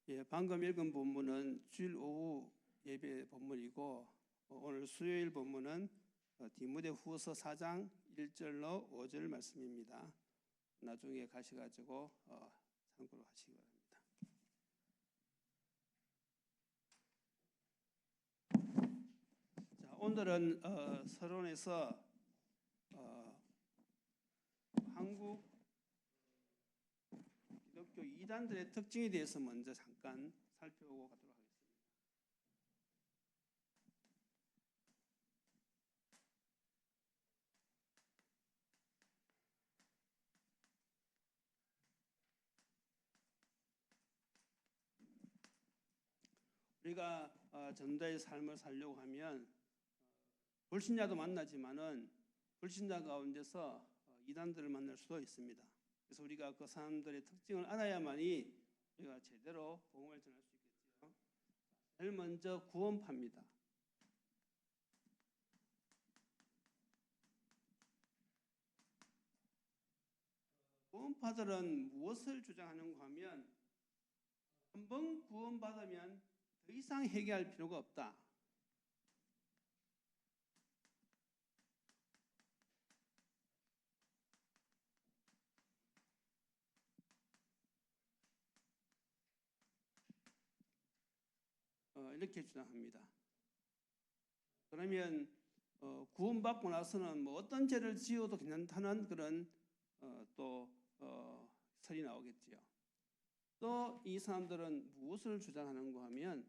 예, 방금 읽은 본문은 주일 오후 예배 본문이고 오늘 수요일 본문은 디모데후서 4장 1절로 5절 말씀입니다. 나중에 가셔가지고 참고로 하시기 바랍니다. 자, 오늘은 서론에서 한국 기독교 이단들의 특징에 대해서 먼저 잠깐 살펴보고 가도록 하겠습니다. 우리가 전도의 삶을 살려고 하면 불신자도 만나지만은 불신자 가운데서 이단들을 만날 수도 있습니다. 그래서 우리가 그 사람들의 특징을 알아야만이 우리가 제대로 복음을 전할 수 있겠죠. 제일 먼저 구원파입니다. 구원파들은 무엇을 주장하는가 하면 한번 구원받으면 더 이상 회개할 필요가 없다. 이렇게 주장합니다. 그러면 구원받고 나서는 뭐 어떤 죄를 지어도 괜찮다는 그런 설이 나오겠지요. 또 이 사람들은 무엇을 주장하는가 하면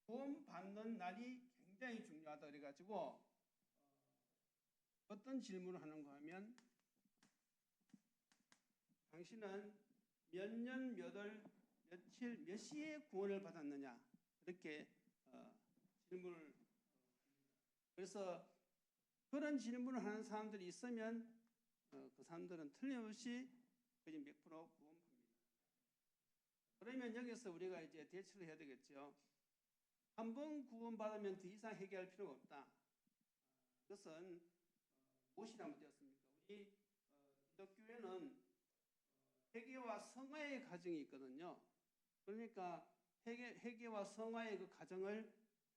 구원받는 날이 굉장히 중요하다 그래가지고 어떤 질문을 하는가 하면 당신은 몇 년, 몇 월, 며칠, 몇 시에 구원을 받았느냐 이렇게 질문을 그래서 그런 질문을 하는 사람들이 있으면 그 사람들은 틀림없이 거의 100% 구원파입니다. 그러면 여기서 우리가 이제 대처를 해야 되겠죠. 한번 구원받으면 더 이상 회개할 필요가 없다. 그것은 무엇이 잘못되었습니까? 우리 기독교에는 회개와 성화의 과정이 있거든요. 그러니까 회개와 성화의 그 과정을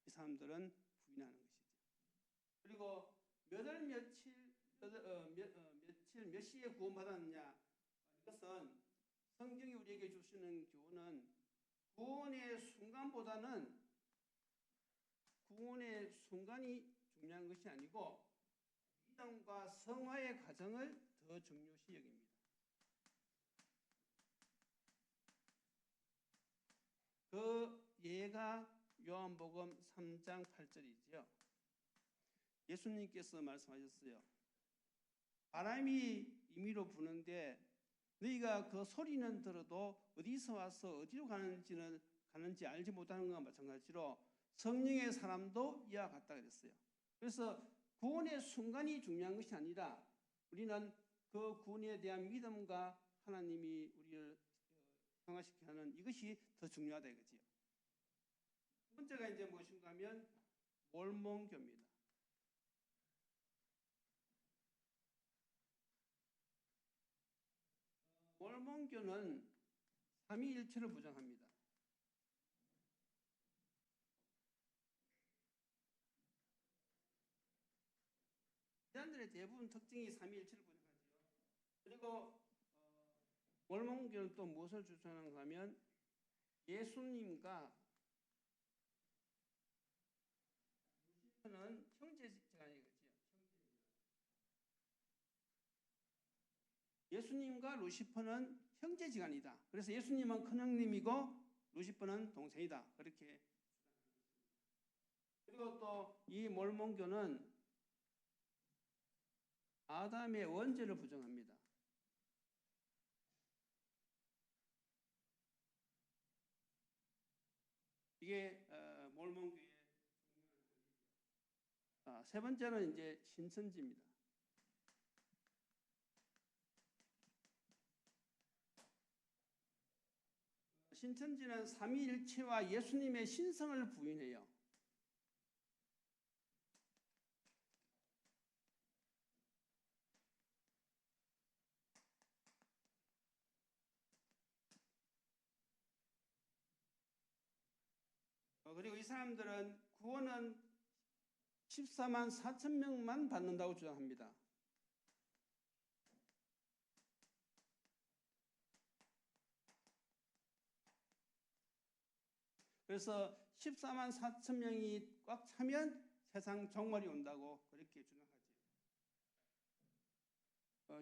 이 사람들은 부인하는 것이죠. 그리고 몇 월 며칠 몇 시에 구원받았느냐 이것은 성경이 우리에게 주시는 교훈은 구원의 순간이 중요한 것이 아니고 믿음과 성화의 과정을 더 중요시 여깁니다. 그 예가 요한복음 3장 8절이지요. 예수님께서 말씀하셨어요. 바람이 임의로 부는데 너희가 그 소리는 들어도 어디서 와서 어디로 가는지 알지 못하는 것과 마찬가지로 성령의 사람도 이와 같다 그랬어요. 그래서 구원의 순간이 중요한 것이 아니라 우리는 그 구원에 대한 믿음과 하나님이 우리를 평화시키게 하는 이것이 더 중요하다 이거지요. 두 번째가 이제 무엇인가 하면 몰몬교입니다. 몰몬교는 삼위일체를 부정합니다. 이단들의 대부분 특징이 삼위일체를 부정하죠. 그리고 몰몬교는 또 무엇을 주장하는가 하면 예수님과 루시퍼는 형제지간이겠죠. 예수님과 루시퍼는 형제지간이다. 그래서 예수님은 큰형님이고 루시퍼는 동생이다. 그렇게 그리고 또 이 몰몬교는 아담의 원죄를 부정합니다. 이게 몰몬교의 세 번째는 이제 신천지입니다. 신천지는 삼위일체와 예수님의 신성을 부인해요. 그리고 이 사람들은 구원은 14만 4천 명만 받는다고 주장합니다. 그래서 14만 4천 명이 꽉 차면 세상 종말이 온다고 그렇게 주장하죠.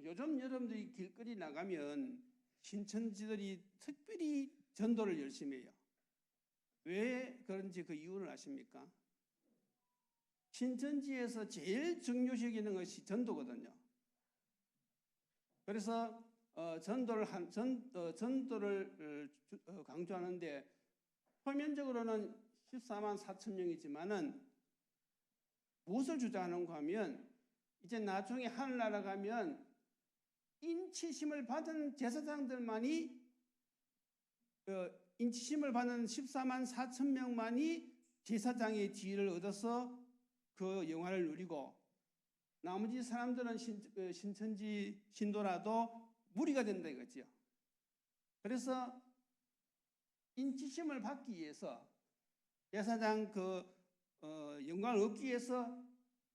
요즘 여러분들이 길거리 나가면 신천지들이 특별히 전도를 열심히 해요. 왜 그런지 그 이유를 아십니까? 신천지에서 제일 중요시 여기는 것이 전도거든요. 그래서 전도를 강조하는데 표면적으로는 14만 4천 명이지만은 무엇을 주장하는가 하면 이제 나중에 하늘나라 가면 인치심을 받은 제사장들만이 인치심을 받은 14만 4천 명만이 제사장의 지위를 얻어서 그 영화를 누리고 나머지 사람들은 신천지 신도라도 무리가 된다 이거죠. 그래서 인치심을 받기 위해서 제사장 영광을 얻기 위해서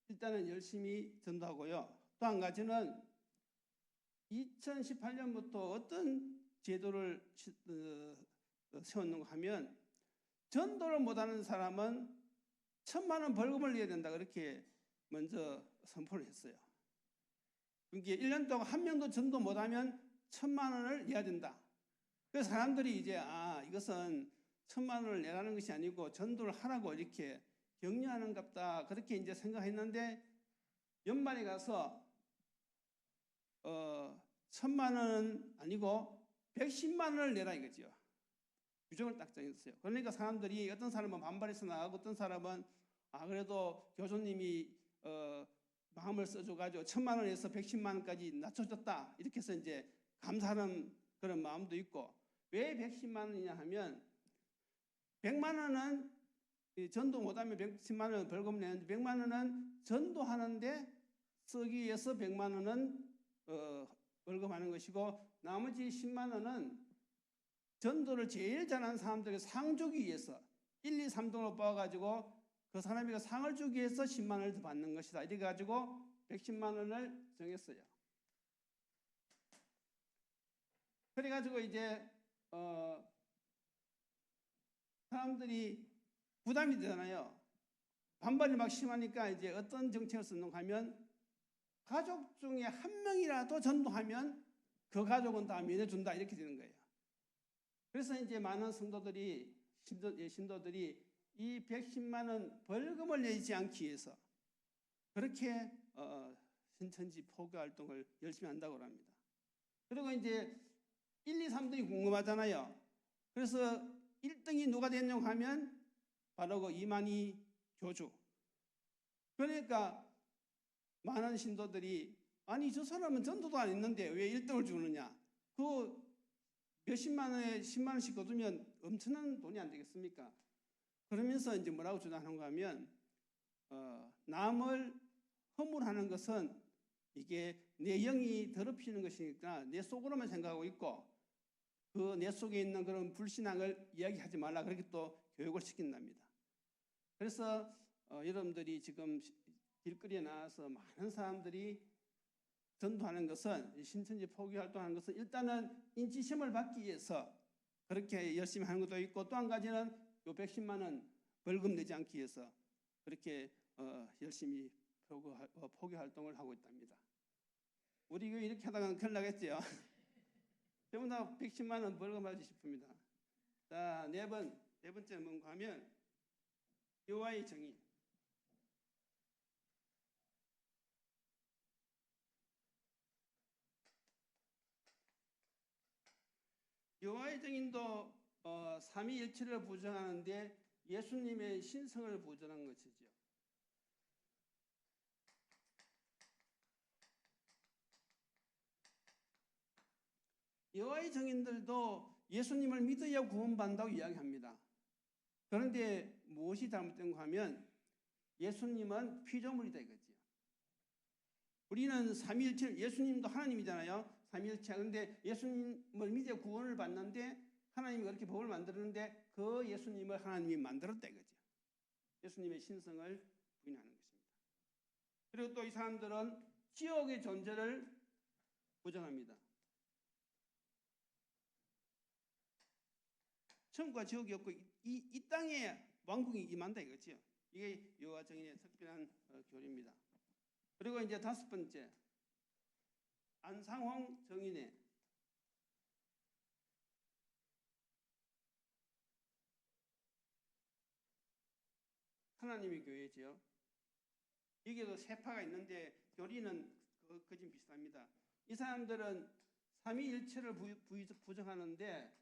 일단은 열심히 전도하고요. 또 한 가지는 2018년부터 어떤 제도를 세웠는가 하면 전도를 못하는 사람은 1,000만 원 벌금을 내야 된다 그렇게 먼저 선포를 했어요. 그러니까 1년 동안 한 명도 전도 못하면 1,000만 원을 내야 된다. 그래서 사람들이 이제 이것은 1,000만 원을 내라는 것이 아니고 전도를 하라고 이렇게 격려하는갑다 그렇게 이제 생각했는데 연말에 가서 1,000만 원은 아니고 110만 원을 내라 이거죠. 규정을 딱 정했어요. 그러니까 사람들이 어떤 사람은 반발해서 나가고 어떤 사람은 그래도 교수님이 마음을 써줘가지고 1,000만 원에서 110만 원까지 낮춰줬다 이렇게 해서 이제 감사하는 그런 마음도 있고 왜 110만 원이냐 하면 100만 원은 전도 못하면 110만 원 벌금 내는데 100만 원은 전도하는데 쓰기 위해서 100만 원은 벌금하는 것이고 나머지 10만 원은 전도를 제일 잘하는 사람들에게 상 주기 위해서 1, 2, 3등으로 뽑아가지고 그 사람에게 상을 주기 위해서 10만 원을 더 받는 것이다. 이래 가지고 110만 원을 정했어요. 그래가지고 이제 사람들이 부담이 되잖아요. 반발이 막 심하니까 이제 어떤 정책을 쓰는가 하면 가족 중에 한 명이라도 전도하면 그 가족은 다 면해준다 이렇게 되는 거예요. 그래서 이제 많은 성도들이 신도들이 이 110만 원 벌금을 내지 않기 위해서 그렇게 신천지 포교 활동을 열심히 한다고 합니다. 그리고 이제 1, 2, 3등이 궁금하잖아요. 그래서 1등이 누가 됐냐고 하면 바로 그 이만희 교주. 그러니까 많은 신도들이 아니 저 사람은 전도도 안 했는데 왜 1등을 주느냐. 그 몇십만 원에 10만 원씩 거두면 엄청난 돈이 안 되겠습니까? 그러면서 이제 뭐라고 주장하는가 하면 남을 허물하는 것은 이게 내 영이 더럽히는 것이니까 내 속으로만 생각하고 있고 그 내 속에 있는 그런 불신앙을 이야기하지 말라 그렇게 또 교육을 시킨답니다. 그래서 여러분들이 지금 길거리에 나와서 많은 사람들이 전도하는 것은 신천지 포교 활동하는 것은 일단은 인지심을 받기 위해서 그렇게 열심히 하는 것도 있고 또 한 가지는 요 110만 원 벌금 내지 않기 위해서 그렇게 열심히 포교 활동을 하고 있답니다. 우리 교회 이렇게 하다가 큰일 나겠지요. 전부 다 110만 원 벌금 받지 싶습니다. 자, 네 번째 뭔가 하면 여호와의 정의. 여호와의 정의도 삼위일체를 부정하는데 예수님의 신성을 부정한 것이죠. 여호와의 정인들도 예수님을 믿어야 구원받는다고 이야기합니다. 그런데 무엇이 잘못된가 하면 예수님은 피조물이다 이거죠. 우리는 삼위일체, 예수님도 하나님이잖아요. 삼위일체. 그런데 예수님을 믿어 구원을 받는데 하나님이 그렇게 법을 만들었는데 그 예수님을 하나님이 만들었다 이거죠. 예수님의 신성을 부인하는 것입니다. 그리고 또 이 사람들은 지옥의 존재를 부정합니다. 천국과 지옥이 없고 이 땅에 왕국이 임한다 이거죠. 이게 여호와 증인의 특별한 교리입니다. 그리고 이제 다섯 번째, 안상홍 증인의 하나님의 교회지요. 여기도 세 파가 있는데 교리는 거진 비슷합니다. 이 사람들은 삼위일체를 부정하는데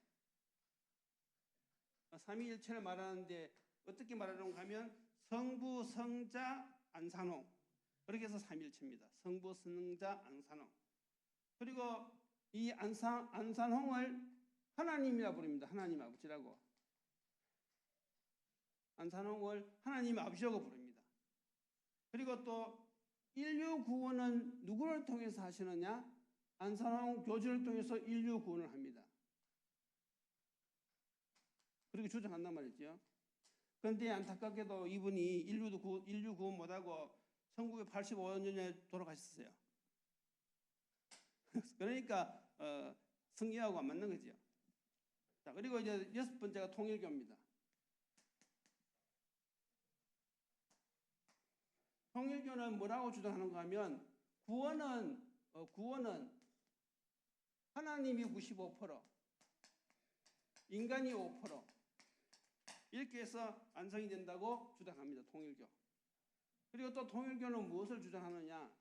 삼위일체를 말하는데 어떻게 말하는가 하면 성부, 성자, 안산홍, 그렇게 해서 삼위일체입니다. 성부, 성자, 안산홍. 그리고 이 안산홍을 하나님이라 부릅니다. 하나님 아버지라고. 안산홍을 하나님 아버지라고 부릅니다. 그리고 또 인류 구원은 누구를 통해서 하시느냐? 안산홍 교주를 통해서 인류 구원을 합니다. 그렇게 주장한단 말이죠. 그런데 안타깝게도 이분이 인류 구원 못하고 1985년에 돌아가셨어요. 그러니까 성경하고 안 맞는 거죠. 자, 그리고 이제 여섯 번째가 통일교입니다. 통일교는 뭐라고 주장하는가 하면 구원은 하나님이 95%, 인간이 5% 이렇게 해서 완성이 된다고 주장합니다. 통일교. 그리고 또 통일교는 무엇을 주장하느냐?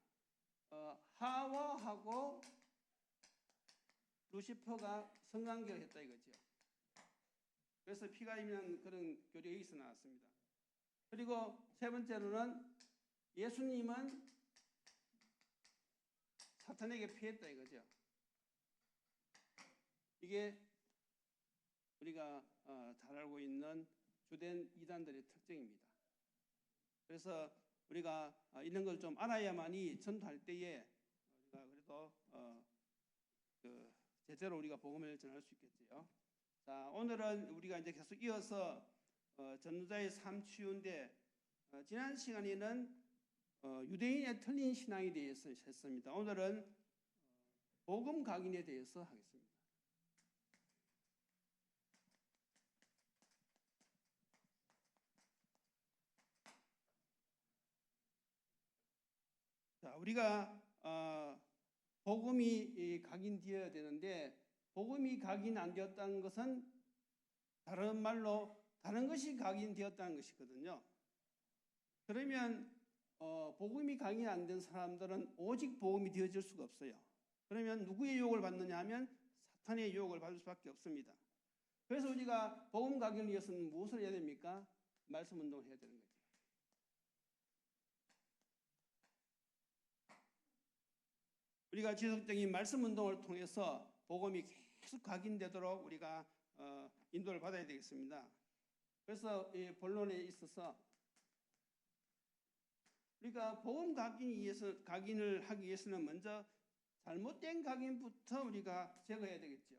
하와하고 루시퍼가 성관계를 했다 이거죠. 그래서 피가 있는 그런 교리가 여기서 나왔습니다. 그리고 세 번째로는 예수님은 사탄에게 피했다 이거죠. 이게 우리가 잘 알고 있는 주된 이단들의 특징입니다. 그래서 우리가 이런 걸 좀 알아야만이 전도할 때에 우리가 그래도 제대로 우리가 복음을 전할 수 있겠지요. 자, 오늘은 우리가 이제 계속 이어서 전도자의 삶 치유인데 지난 시간에는 유대인의 틀린 신앙에 대해서 했습니다. 오늘은 복음 각인에 대해서 하겠습니다. 자, 우리가 복음이 각인되어야 되는데 복음이 각인 안 되었다는 것은 다른 말로 다른 것이 각인되었다는 것이거든요. 그러면 복음이 각인 안 된 사람들은 오직 복음이 되어질 수가 없어요. 그러면 누구의 유혹을 받느냐 하면 사탄의 유혹을 받을 수밖에 없습니다. 그래서 우리가 복음 각인을 위해서는 무엇을 해야 됩니까? 말씀 운동을 해야 되는 거죠. 우리가 지속적인 말씀 운동을 통해서 복음이 계속 각인되도록 우리가 인도를 받아야 되겠습니다. 그래서 이 본론에 있어서 우리가 복음 각인을 하기 위해서는 먼저 잘못된 각인부터 우리가 제거해야 되겠죠.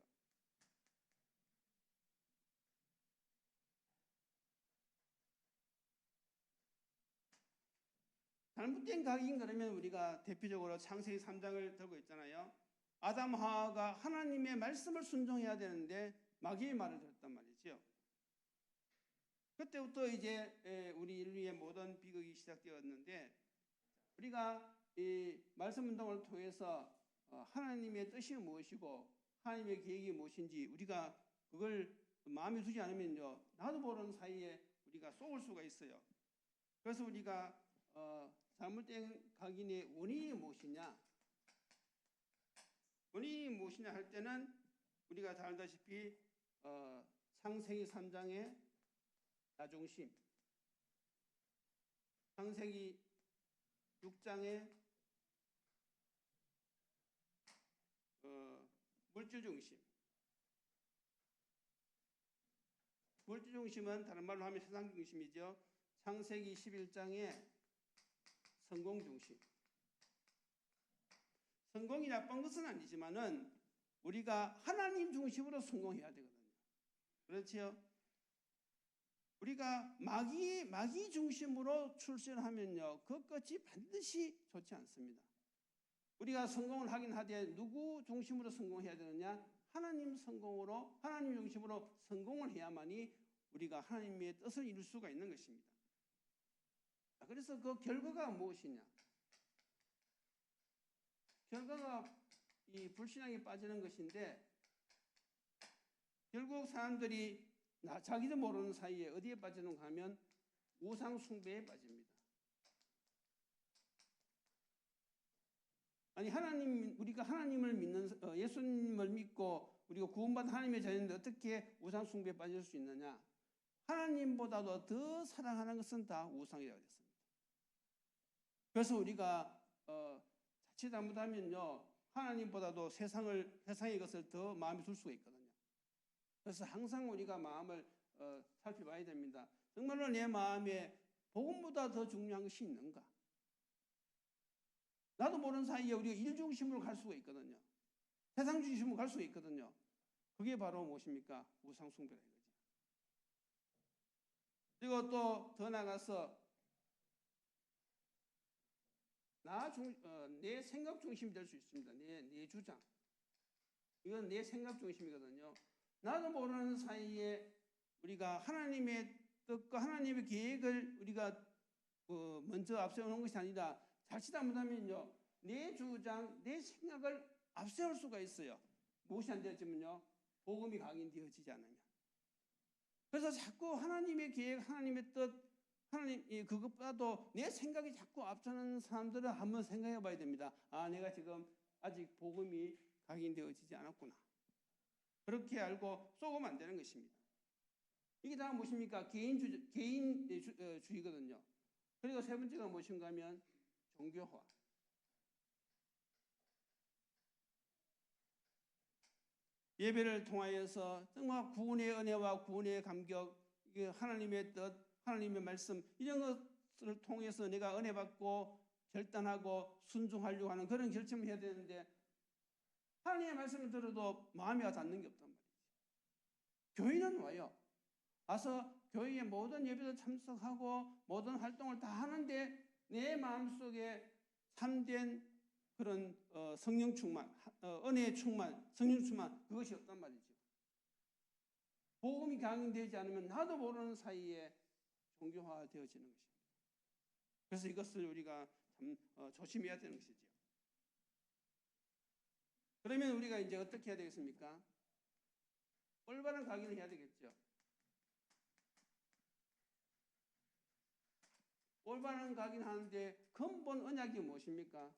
잘못된 각인 그러면 우리가 대표적으로 창세기 3장을 들고 있잖아요. 아담 하와가 하나님의 말씀을 순종해야 되는데 마귀의 말을 들었단 말이죠. 그때부터 이제 우리 인류의 모든 비극이 시작되었는데 우리가 이 말씀 운동을 통해서 하나님의 뜻이 무엇이고 하나님의 계획이 무엇인지 우리가 그걸 마음에 두지 않으면요 나도 모르는 사이에 우리가 쏘을 수가 있어요. 그래서 우리가 잘못된 각인의 원인이 무엇이냐? 원인이 무엇이냐 할 때는 우리가 잘 알다시피 창세기 3장의 자중심, 창세기 6장의 물질중심. 물질중심은 다른 말로 하면 세상중심이죠. 창세기 11장의 성공중심. 성공이 나쁜 것은 아니지만은 우리가 하나님 중심으로 성공해야 되거든요. 그렇죠? 우리가 마귀 중심으로 출세하면요, 그 끝이 반드시 좋지 않습니다. 우리가 성공을 하긴 하되 누구 중심으로 성공해야 되느냐? 하나님 중심으로 성공을 해야만이 우리가 하나님의 뜻을 이룰 수가 있는 것입니다. 그래서 그 결과가 무엇이냐? 결과가 이 불신앙에 빠지는 것인데, 결국 사람들이 자기도 모르는 사이에 어디에 빠지는가 하면 우상 숭배에 빠집니다. 아니, 우리가 하나님을 믿는, 예수님을 믿고 우리가 구원받은 하나님의 자녀인데 어떻게 우상 숭배에 빠질 수 있느냐? 하나님보다도 더 사랑하는 것은 다 우상이라고 했습니다. 그래서 우리가 자칫 잘못하면요, 하나님보다도 세상의 것을 더 마음에 둘 수가 있거든요. 그래서 항상 우리가 마음을 살펴봐야 됩니다. 정말로 내 마음에 복음보다 더 중요한 것이 있는가? 나도 모르는 사이에 우리가 일 중심으로 갈 수가 있거든요. 세상 중심으로 갈 수가 있거든요. 그게 바로 무엇입니까? 우상 숭배라는 거죠. 그리고 또 더 나가서 내 생각 중심이 될 수 있습니다. 내 주장. 이건 내 생각 중심이거든요. 나도 모르는 사이에 우리가 하나님의 뜻과 하나님의 계획을 우리가 먼저 앞세우는 것이 아니라 자칫 잘못하면요, 내 주장, 내 생각을 앞세울 수가 있어요. 무엇이 안 되었지만요, 복음이 각인되어지지 않으면. 그래서 자꾸 하나님의 계획, 하나님의 뜻, 하나님 그것보다도 내 생각이 자꾸 앞서는 사람들은 한번 생각해 봐야 됩니다. 아, 내가 지금 아직 복음이 각인되어지지 않았구나. 그렇게 알고 쏘고면 안 되는 것입니다. 이게 다 무엇입니까? 개인주의거든요. 그리고 세 번째가 무엇인가 하면 종교화. 예배를 통하여서 정말 구원의 은혜와 구원의 감격, 하나님의 뜻, 하나님의 말씀, 이런 것을 통해서 내가 은혜 받고 결단하고 순종하려고 하는 그런 결심을 해야 되는데, 하나님의 말씀을 들어도 마음에 와서 닿는 게 없단 말이죠. 교회는 와요. 와서 교회의 모든 예배도 참석하고 모든 활동을 다 하는데 내 마음속에 참된 그런 성령 충만, 은혜의 충만, 성령 충만, 그것이 없단 말이죠. 복음이 강인되지 않으면 나도 모르는 사이에 종교화되어지는 것입니다. 그래서 이것을 우리가 참 조심해야 되는 것이죠. 그러면 우리가 이제 어떻게 해야 되겠습니까? 올바른 각인을 해야 되겠죠. 올바른 각인하는데 근본 언약이 무엇입니까?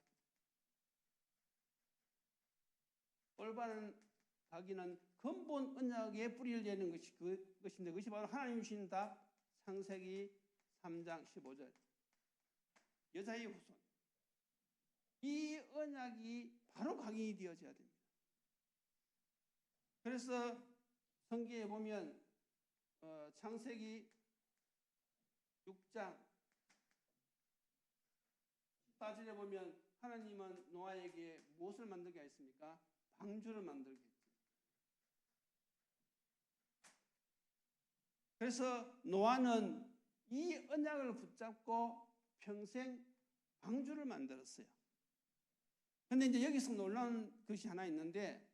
올바른 각인은 근본 언약에 뿌리를 내는 것인데, 그것이 바로 하나님 주신 답, 창세기 3장 15절. 여자의 후손. 이 언약이 바로 각인이 되어져야 됩니다. 그래서 성경에 보면 창세기 6장 14절에 보면 하나님은 노아에게 무엇을 만들게 하였습니까? 방주를 만들게 했죠. 그래서 노아는 이 언약을 붙잡고 평생 방주를 만들었어요. 그런데 이제 여기서 놀라운 것이 하나 있는데,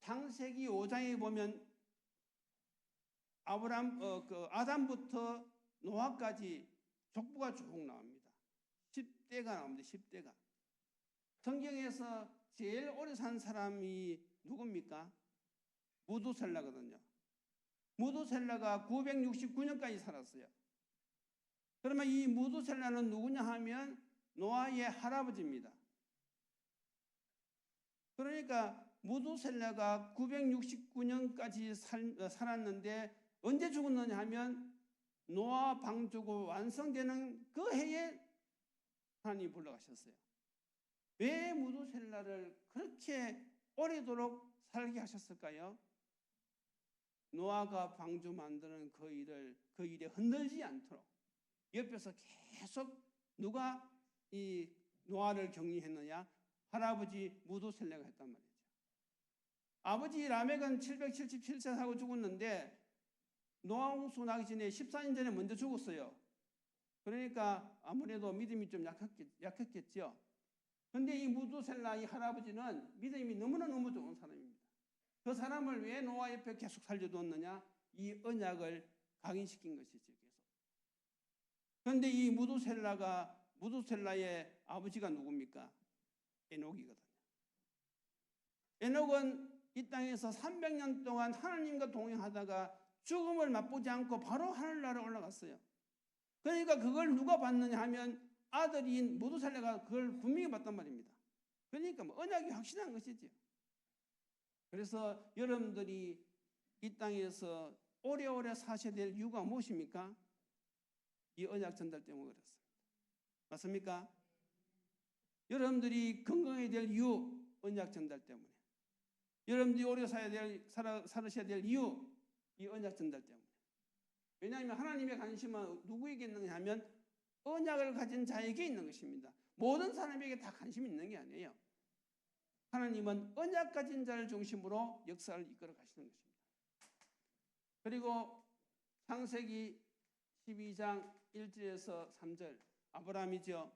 창세기 5장에 보면 아담부터 노아까지 족보가 쭉 나옵니다. 10대가 나옵니다. 10대가. 성경에서 제일 오래 산 사람이 누굽니까? 무두셀라거든요. 무두셀라가 969년까지 살았어요. 그러면 이 무두셀라는 누구냐 하면 노아의 할아버지입니다. 그러니까 무두셀라가 969년까지 살았는데 언제 죽었느냐 하면 노아 방주가 완성되는 그 해에 하나님이 불러가셨어요. 왜 무두셀라를 그렇게 오래도록 살게 하셨을까요? 노아가 방주 만드는 그 일에 흔들리지 않도록 옆에서 계속 누가 이 노아를 격리했느냐? 할아버지 무두셀라가 했단 말이죠. 아버지 라멕은 777세 하고 죽었는데 노아 홍수 나기 전에 14년 전에 먼저 죽었어요. 그러니까 아무래도 믿음이 좀 약했겠죠. 그런데 이 무두셀라 이 할아버지는 믿음이 너무 좋은 사람입니다. 그 사람을 왜 노아 옆에 계속 살려두었느냐? 이 언약을 각인시킨 것이죠. 계속. 그런데 이 무두셀라의 아버지가 누굽니까? 에녹이거든요. 에녹은 이 땅에서 300년 동안 하나님과 동행하다가 죽음을 맛보지 않고 바로 하늘나라에 올라갔어요. 그러니까 그걸 누가 받느냐 하면 아들인 무두셀라가 그걸 분명히 받단 말입니다. 그러니까 뭐 언약이 확실한 것이죠. 그래서 여러분들이 이 땅에서 오래오래 사셔야 될 이유가 무엇입니까? 이 언약 전달 때문에 그렇습니다. 맞습니까? 여러분들이 건강해야 될 이유, 언약 전달 때문에. 여러분들이 오래 살으셔야 될 이유, 이 언약 전달 때문에. 왜냐하면 하나님의 관심은 누구에게 있느냐 하면 언약을 가진 자에게 있는 것입니다. 모든 사람에게 다 관심이 있는 게 아니에요. 하나님은 언약 가진 자를 중심으로 역사를 이끌어 가시는 것입니다. 그리고 창세기 12장 1절에서 3절 아브라함이죠.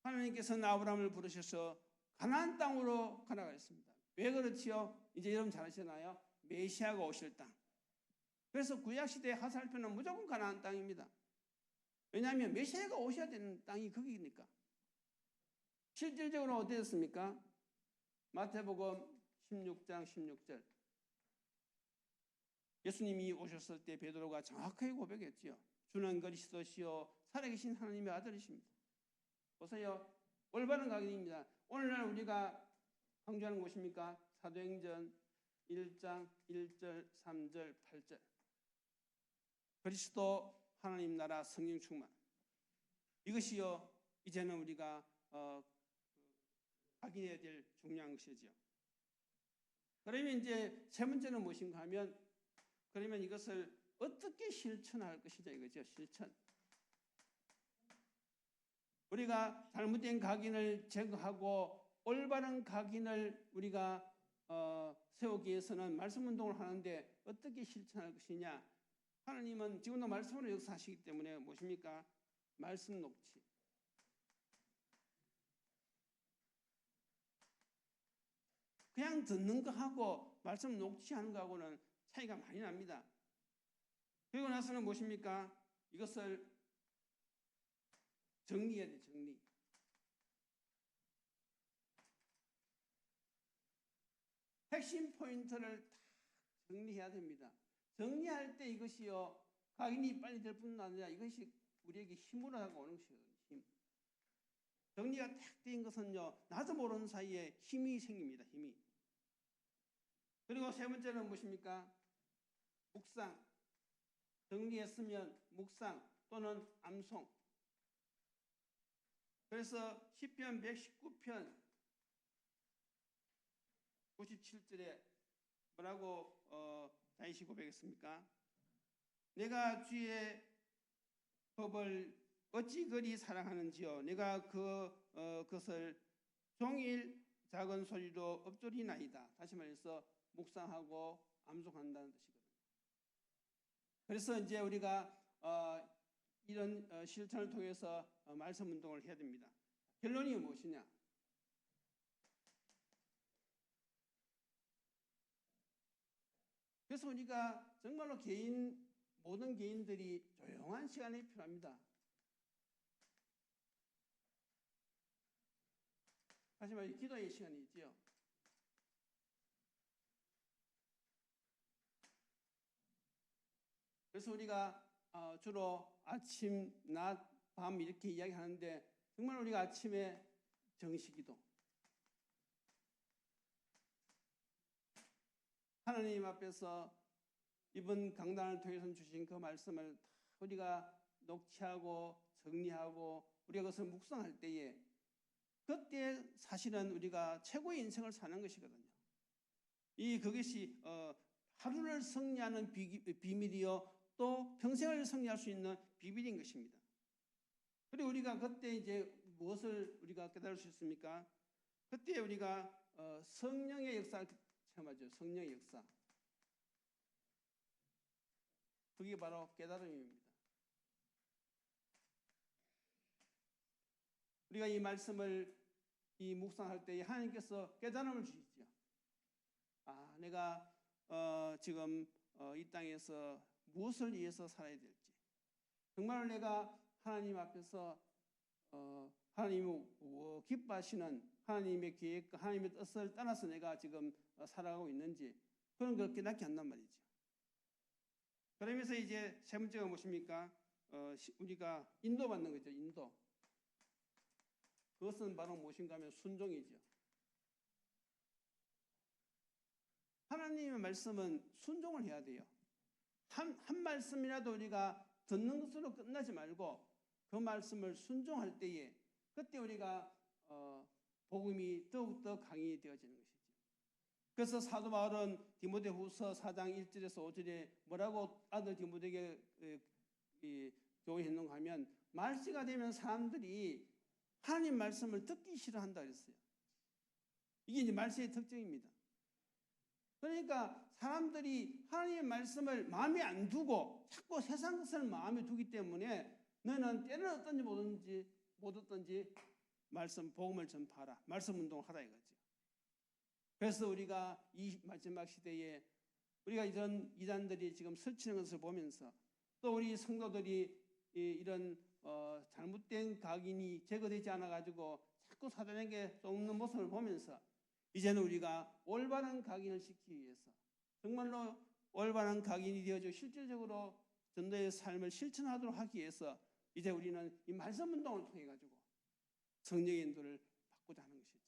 하나님께서는 아브라함을 부르셔서 가나안 땅으로 가라고 했습니다. 왜 그렇지요? 이제 여러분 잘 아시나요? 메시아가 오실 땅. 그래서 구약시대의 하살표는 무조건 가나안 땅입니다. 왜냐하면 메시아가 오셔야 되는 땅이 거기니까. 실질적으로 어땠습니까? 마태복음 16장 16절. 예수님이 오셨을 때 베드로가 정확하게 고백했지요. 주는 그리스도시요 살아계신 하나님의 아들이십니다. 보세요. 올바른 각인입니다. 오늘날 우리가 강조하는 곳입니까? 사도행전 1장 1절 3절 8절. 그리스도 하나님 나라 성령 충만. 이것이요 이제는 우리가 확인해야 될 중요한 것이죠. 그러면 이제 세 번째는 무엇인가 하면 그러면 이것을 어떻게 실천할 것이냐 이거죠. 실천. 우리가 잘못된 각인을 제거하고 올바른 각인을 우리가 세우기 위해서는 말씀 운동을 하는데 어떻게 실천할 것이냐. 하나님은 지금도 말씀으로 역사하시기 때문에 무엇입니까? 말씀 녹취. 그냥 듣는 거하고 말씀 녹취하는 거하고는 차이가 많이 납니다. 그리고 나서는 무엇입니까? 이것을 정리해야 돼, 정리. 핵심 포인트를 다 정리해야 됩니다. 정리할 때 이것이요, 각인이 빨리 될 뿐만 아니라 이것이 우리에게 힘으로 다가오는 것이거든요. 힘. 정리가 딱 된 것은요, 나도 모르는 사이에 힘이 생깁니다. 힘이. 그리고 세 번째는 무엇입니까? 묵상. 정리했으면 묵상 또는 암송. 그래서 시편 119편 97절에 뭐라고 다윗이 고백했습니까? 내가 주의 법을 어찌 그리 사랑하는지요. 내가 그것을 종일 작은 소리로 읊조리나이다. 다시 말해서 묵상하고 암송한다는 뜻이거든요. 그래서 이제 우리가 이런 실천을 통해서 말씀 운동을 해야 됩니다. 결론이 무엇이냐? 그래서 우리가 정말로 모든 개인들이 조용한 시간이 필요합니다. 다시 말해 기도의 시간이 있지요. 그래서 우리가 주로 아침, 낮, 밤 이렇게 이야기하는데 정말 우리가 아침에 정식기도 하나님 앞에서 이번 강단을 통해서 주신 그 말씀을 우리가 녹취하고 정리하고 우리가 그것을 묵상할 때에 그때 사실은 우리가 최고의 인생을 사는 것이거든요. 그것이 하루를 승리하는 비밀이요 또 평생을 승리할 수 있는 비밀인 것입니다. 그리고 우리가 그때 이제 무엇을 우리가 깨달을 수 있습니까? 그때 우리가 성령의 역사를 체험하죠. 성령의 역사. 그게 바로 깨달음입니다. 우리가 이 말씀을 묵상할 때 하나님께서 깨달음을 주시죠. 내가 지금 이 땅에서 무엇을 위해서 살아야 될지, 정말 내가 하나님 앞에서 하나님이 기뻐하시는 하나님의 계획과 하나님의 뜻을 따라서 내가 지금 살아가고 있는지, 그런 걸 깨닫게 한단 말이죠. 그러면서 이제 세 번째가 무엇입니까? 우리가 인도받는 거죠. 인도. 그것은 바로 무엇인가 하면 순종이죠. 하나님의 말씀은 순종을 해야 돼요. 한 말씀이라도 우리가 듣는 것으로 끝나지 말고 그 말씀을 순종할 때에 그때 우리가 복음이 더욱더 강히 되어지는 것이죠. 그래서 사도 바울은 디모데후서 4장 1절에서 5절에 뭐라고 아들 디모데에게 교훈했는가 하면, 말세가 되면 사람들이 하나님 말씀을 듣기 싫어한다 그랬어요. 이게 이제 말세의 특징입니다. 그러니까 사람들이 하나님의 말씀을 마음에 안 두고 자꾸 세상 것을 마음에 두기 때문에 너는 때를 어떤지 못 얻든지 말씀 복음을 전파하라, 말씀 운동을 하라 이거죠. 그래서 우리가 이 마지막 시대에 우리가 이런 이단들이 지금 설치는 것을 보면서, 또 우리 성도들이 이런 잘못된 각인이 제거되지 않아 가지고 자꾸 사단에게 쏘는 모습을 보면서, 이제는 우리가 올바른 각인을 시키기 위해서, 정말로 올바른 각인이 되어져 실질적으로 전도의 삶을 실천하도록 하기 위해서 이제 우리는 이 말씀 운동을 통해 가지고 성령의 인도를 받고자 하는 것이죠.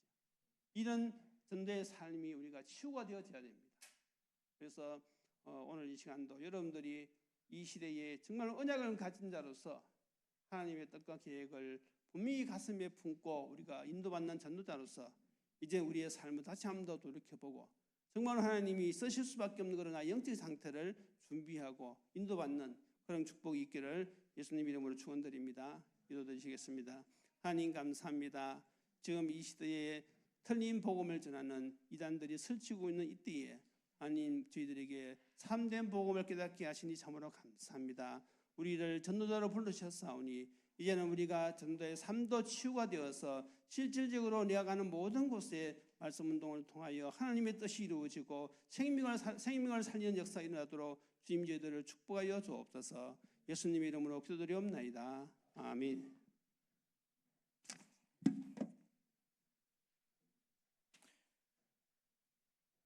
이런 전도의 삶이 우리가 치유가 되어져야 됩니다. 그래서 오늘 이 시간도 여러분들이 이 시대에 정말 언약을 가진 자로서 하나님의 뜻과 계획을 분명히 가슴에 품고 우리가 인도받는 전도자로서 이제 우리의 삶을 다시 한 번 더 돌이켜보고 정말 하나님이 쓰실 수밖에 없는 그러나 영적 상태를 준비하고 인도받는 그런 축복이 있기를 예수님 이름으로 축원드립니다. 기도드리시겠습니다. 하나님 감사합니다. 지금 이 시대에 틀린 복음을 전하는 이단들이 설치고 있는 이때에 하나님 저희들에게 참된 복음을 깨닫게 하시니 참으로 감사합니다. 우리를 전도자로 부르셨사오니 이제는 우리가 전도의 삶도 치유가 되어서 실질적으로 내어가는 모든 곳에 말씀 운동을 통하여 하나님의 뜻이 이루어지고 생명을 살리는 역사가 일어나도록 주님 저희들을 축복하여 주옵소서. 예수님의 이름으로 기도드리옵나이다. 아멘.